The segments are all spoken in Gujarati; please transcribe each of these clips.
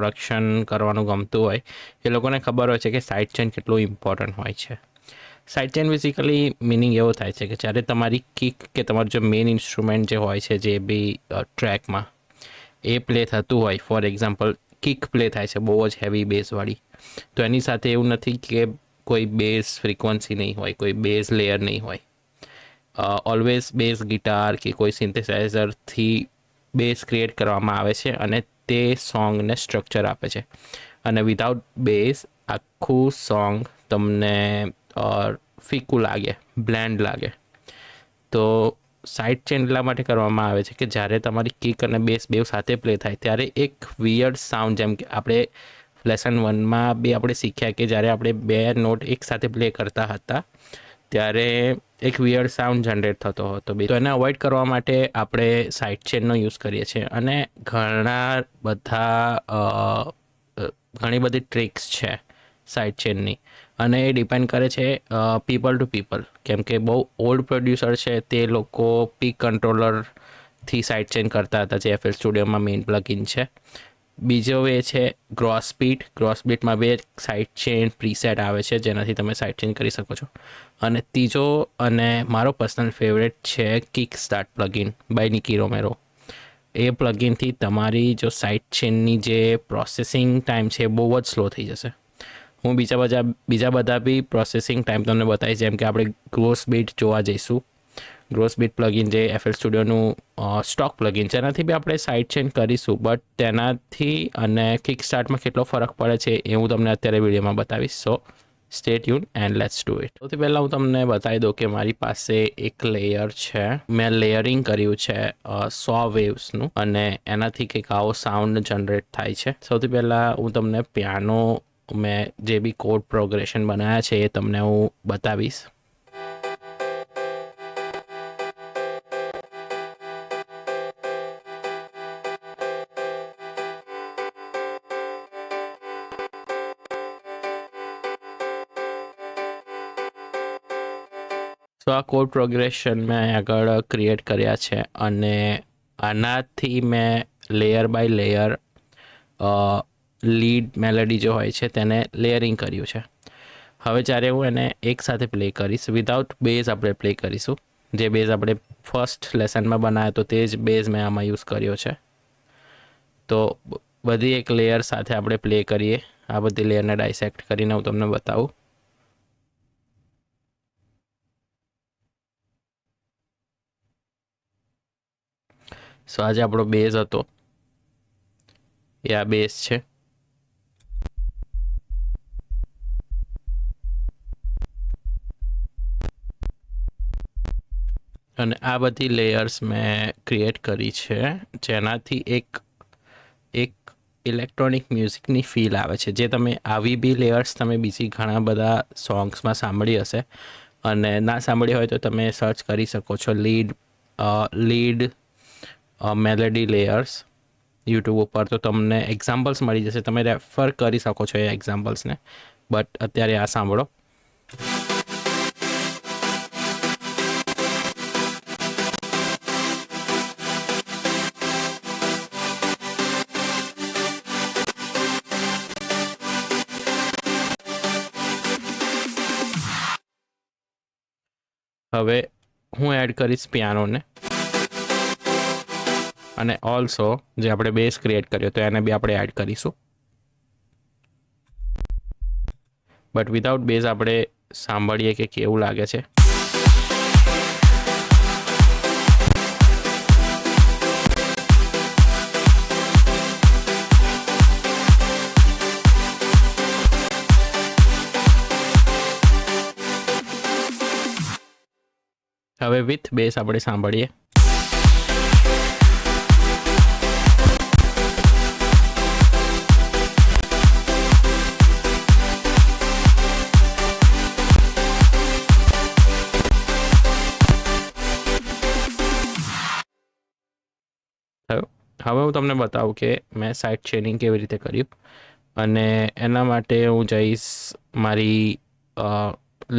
પ્રોડક્શન કરવાનું ગમતું હોય એ લોકોને ખબર હોય છે કે સાઇડ ચેન કેટલું ઇમ્પોર્ટન્ટ હોય છે. સાઇડ ચેન બેઝિકલી મિનિંગ એવો થાય છે કે જ્યારે તમારી કિક કે તમારું જે મેઇન ઇન્સ્ટ્રુમેન્ટ જે હોય છે જે બી ટ્રેકમાં એ પ્લે થતું હોય, ફોર એક્ઝામ્પલ કિક પ્લે થાય છે બહુ જ હેવી બેઝવાળી, તો એની સાથે એવું નથી કે કોઈ બેઝ ફ્રીક્વન્સી નહીં હોય, કોઈ બેઝ લેયર નહીં હોય. ઓલવેઝ બેઝ ગિટાર કે કોઈ સિન્થેસાઇઝરથી બેઝ ક્રિએટ કરવામાં આવે છે અને તે સોંગને સ્ટ્રક્ચર આપે છે. અને વિધાઉટ બેઝ આખું સોંગ તમને ફીકું લાગે, બ્લેન્ડ લાગે. તો સાઇડ ચેન એટલા માટે કરવામાં આવે છે કે જ્યારે તમારી કિક અને બેઝ બેવ સાથે પ્લે થાય ત્યારે એક વિયર્ડ સાઉન્ડ, જેમ કે આપણે લેસન 1માં બી આપણે શીખ્યા કે જ્યારે આપણે બે નોટ એક સાથે પ્લે કરતા હતા ત્યારે એક વિયર્ડ સાઉન્ડ જનરેટ થતો હતો. તો એને અવોઇડ કરવા માટે આપણે સાઇડ ચેનનો યુઝ કરીએ છીએ. અને ઘણી બધી ટ્રિક્સ છે સાઇડ ચેનની, અને એ ડિપેન્ડ કરે છે પીપલ ટુ પીપલ. કેમ કે બહુ ઓલ્ડ પ્રોડ્યુસર છે તે લોકો પીક કંટ્રોલરથી સાઇડ ચેન કરતા હતા, જે FL સ્ટુડિયોમાં મેઇન પ્લગઇન છે. બીજો એ છે ગ્રોસ બીટ. ગ્રોસ બીટમાં બે સાઇડ ચેન પ્રીસેટ આવે છે જેનાથી તમે સાઇડ ચેન કરી શકો છો. અને ત્રીજો અને મારો પર્સનલ ફેવરેટ છે kick start plugin by Nicky Romero. એ પ્લગઇનથી તમારી જો સાઇડ ચેનની જે પ્રોસેસિંગ ટાઈમ છે એ બહુ જ સ્લો થઈ જશે. હું બીજા બધા બી પ્રોસેસિંગ ટાઈમ તમને બતાવીશ, જેમ કે આપણે ગ્રોસ બીટ જોવા જઈશું. ગ્રોસ બીટ પ્લગઇન જે FL સ્ટુડિયોનું સ્ટોક પ્લગઇન છે એનાથી બી આપણે સાઇડ ચેન કરીશું, બટ તેનાથી અને કિક સ્ટાર્ટમાં કેટલો ફરક પડે છે એ હું તમને અત્યારે વિડીયોમાં બતાવીશ. સો stay tune and let's do it. સૌથી પહેલાં હું તમને બતાવી દઉં કે મારી પાસે એક લેયર છે. મેં લેયરિંગ કર્યું છે 100 વેવ્સનું, અને એનાથી કંઈક આવો સાઉન્ડ જનરેટ થાય છે. સૌથી પહેલાં હું તમને પિયાનો મેં જે બી કોડ પ્રોગ્રેશન બનાવ્યા છે એ તમને હું બતાવીશ. સો આ કોડ પ્રોગ્રેશન મેં આગળ ક્રિએટ કર્યા છે, અને આનાથી મેં layer by layer lead melody જે હોય છે તેને લેયરિંગ કર્યું છે. હવે જ્યારે હું એને એક સાથે પ્લે કરીશ, વિધાઉટ બેઝ આપણે પ્લે કરીશું. જે બેઝ આપણે ફર્સ્ટ લેસનમાં બનાવ્યો તો તે જ બેઝ મેં આમાં યુઝ કર્યો છે. તો બધી એક લેયર સાથે આપણે પ્લે કરીએ. આ બધી લેયરને ડાયસેક્ટ કરીને હું તમને બતાવું. સો આજે આપણો બેઝ હતો એ આ બેઝ છે. અને આ બધી લેયર્સ મેં ક્રિએટ કરી છે જેનાથી એક ઇલેક્ટ્રોનિક મ્યુઝિકની ફીલ આવે છે. જે તમે આવી બી લેયર્સ તમે બીજી ઘણા બધા સોંગ્સમાં સાંભળી હશે, અને ના સાંભળી હોય તો તમે સર્ચ કરી શકો છો લીડ મેલેડી લેયર્સ યુટ્યુબ ઉપર, તો તમને એક્ઝામ્પલ્સ મળી જશે. તમે રેફર કરી શકો છો એ એક્ઝામ્પલ્સને, બટ અત્યારે આ સાંભળો. હવે હું એડ કરીશ પિયાનોને, અને ઓલ્સો જે આપણે બેઝ ક્રિએટ કર્યો તો એને બી આપણે એડ કરીશું. બટ વિધાઉટ બેઝ આપણે સાંભળીએ કે કેવું લાગે છે. હવે વિથ બેઝ આપણે સાંભળીએ. હવે હું તમને બતાવું કે મેં સાઇડ ચેનિંગ કેવી રીતે કર્યું, અને એના માટે હું જઈશ મારી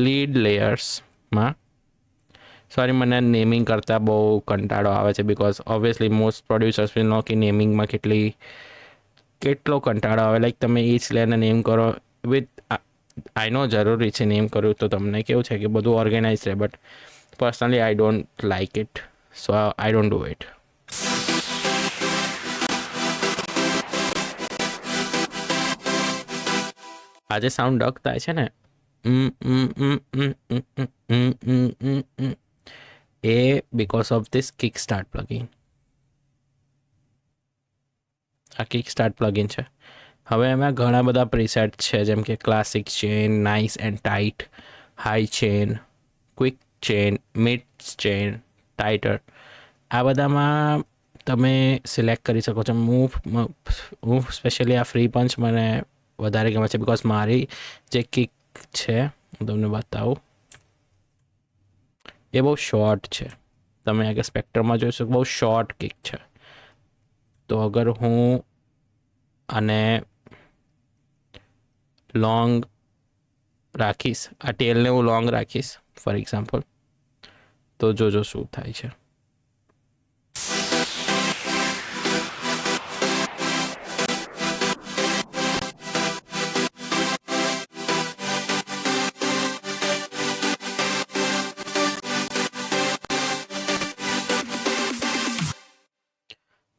લીડ લેયર્સમાં. સોરી, મને નેમિંગ કરતાં બહુ કંટાળો આવે છે, because obviously most producers will know કે નેમિંગમાં કેટલી કેટલો કંટાળો આવે. લાઈક તમે ઈચ લેયરને નેમ કરો વિથ, આઈ નો જરૂરી છે નેમ કરવું, તો તમને કેવું છે કે બધું ઓર્ગેનાઇઝ રહે, but personally I don't like it, so I don't do it. આજે સાઉન્ડ ડક થાય છે ને, એ because of this kick start plugin. આ કિક સ્ટાર્ટ પ્લગિન છે. હવે એમાં ઘણા બધા પ્રીસેટ છે, જેમ કે classic chain, nice and tight, high chain, quick chain, mid chain, tighter. આ બધામાં તમે સિલેક્ટ કરી શકો છો. હું સ્પેશિયલી આ ફ્રી પંચ મને વધારે ગમે છે, બિકોઝ મારી જે કિક છે હું તમને બતાવું, એ બહુ શોર્ટ છે. તમે આગળ સ્પેક્ટ્રમમાં જોઈશો બહુ શોર્ટ કિક છે. તો અગર હું આને લોંગ રાખીશ, આ ટેલને હું લોંગ રાખીશ ફોર એક્ઝામ્પલ, તો જોજો શું થાય છે.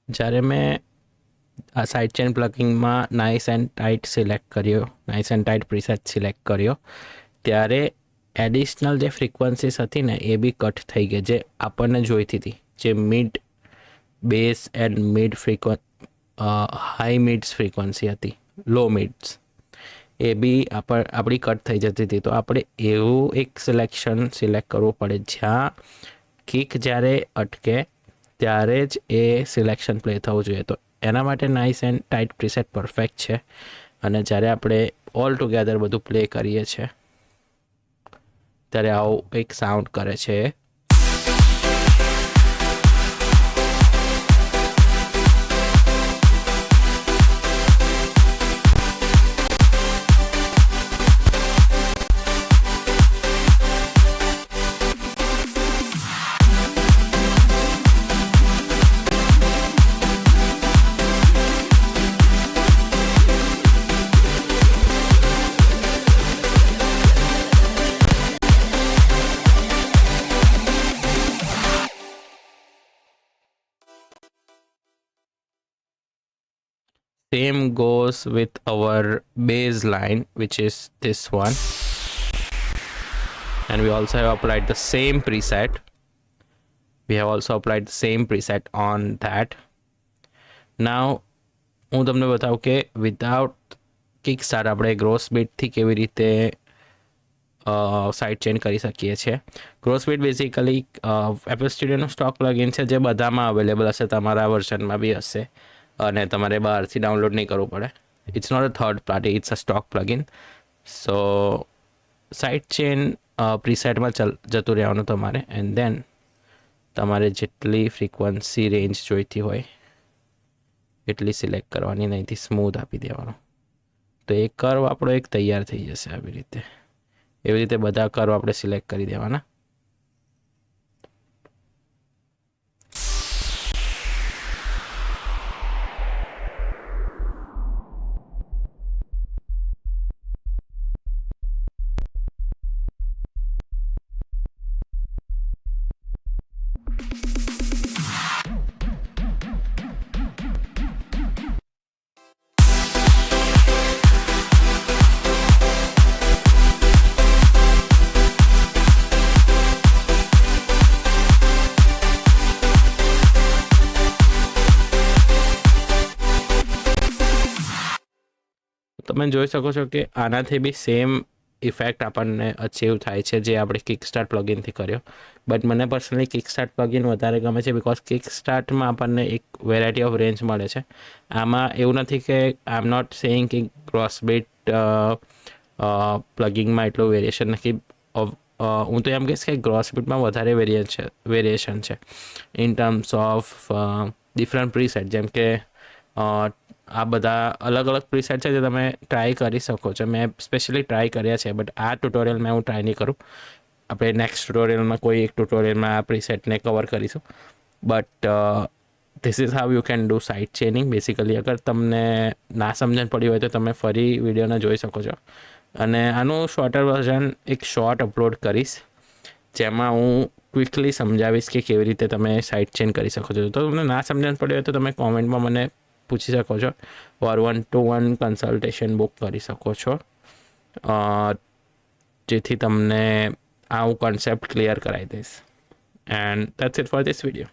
જ્યારે મેં આ સાઇડ ચેન પ્લગિંગમાં નાઇસ એન્ડ ટાઇટ સિલેક્ટ કર્યો, nice and tight preset select કર્યો, ત્યારે એડિશનલ જે ફ્રીક્વન્સીસ હતી ને એ બી કટ થઈ ગઈ, જે આપણને જોઈતી હતી. જે mid bass and mid high mids frequency હતી, લો મિડ્સ, એ બી આપણી કટ થઈ જતી હતી. તો આપણે એવું એક સિલેક્ટ કરવું પડે જ્યાં કિક જ્યારે અટકે ત્યારે જ એ સિલેક્શન પ્લે થવું જોઈએ. તો એના માટે nice and tight preset perfect છે. અને જ્યારે આપણે ઓલ ટુગેધર બધું પ્લે કરીએ છીએ ત્યારે આવું એક સાઉન્ડ કરે છે. Same goes with our bass line, which is this one, and we also have applied the same preset. On that. Now હું તમને બતાવું કે વિધાઉટ કિક સ્ટાર્ટ આપણે ગ્રોસ બીટથી કેવી રીતે સાઇડ ચેન કરી શકીએ છીએ. ગ્રોસ બીટ બેઝિકલી એપલ સ્ટુડિયોનું સ્ટોક પ્લગઇન છે, જે બધામાં અવેલેબલ હશે, તમારા વર્ઝનમાં બી હશે, અને તમારે બહારથી ડાઉનલોડ નહીં કરવું પડે. It's not a third party, it's a stock plugin. So side chain પ્રીસેટમાં જતું રહેવાનું તમારે, એન્ડ દેન તમારે જેટલી ફ્રીક્વન્સી રેન્જ જોઈતી હોય એટલી સિલેક્ટ કરવાની, નહીંથી સ્મૂથ આપી દેવાનો. તો એ કર્વ આપણો એક તૈયાર થઈ જશે. એવી રીતે બધા કર્વ આપણે સિલેક્ટ કરી દેવાના. તમે જોઈ શકો છો કે આનાથી બી સેમ ઇફેક્ટ આપણને અચીવ થાય છે જે આપણે કિક સ્ટાર્ટ પ્લગઇનથી કર્યો. બટ મને પર્સનલી કિક સ્ટાર્ટ પ્લગઇન વધારે ગમે છે, બિકોઝ કિક સ્ટાર્ટમાં આપણને એક વેરાયટી ઓફ રેન્જ મળે છે. આમાં એવું નથી કે આઈ એમ નોટ સેઇંગ કે ક્રોસ બીટ પ્લગિંગમાં એટલું વેરિએશન નથી. હું તો એમ કહીશ કે ગ્રોસ બીટમાં વધારે વેરિએશન છે in terms of different preset. જેમ કે આ બધા અલગ અલગ પ્રીસેટ છે જે તમે ટ્રાય કરી શકો છો. મેં સ્પેશિયલી ટ્રાય કર્યા છે, બટ આ ટ્યુટોરિયલમાં હું ટ્રાય નહીં કરું. આપણે નેક્સ્ટ ટ્યુટોરિયલમાં કોઈ એક ટ્યુટોરિયલમાં આ પ્રીસેટને કવર કરીશું. But this is how you can do side chaining basically. અગર તમને ના સમજણ પડી હોય તો તમે ફરી વિડીયોને જોઈ શકો છો. અને આનું શોર્ટર વર્ઝન એક શોર્ટ અપલોડ કરીશ જેમાં હું ક્વિકલી સમજાવીશ કે કેવી રીતે તમે સાઇટ ચેન કરી શકો છો. તો તમને ના સમજણ પડી હોય તો તમે કોમેન્ટમાં મને પૂછી શકો છો, ઓર 1-to-1 કન્સલ્ટેશન બુક કરી શકો છો, જેથી તમને આ હું કન્સેપ્ટ ક્લિયર કરાવી દઈશ. And that's it for this video.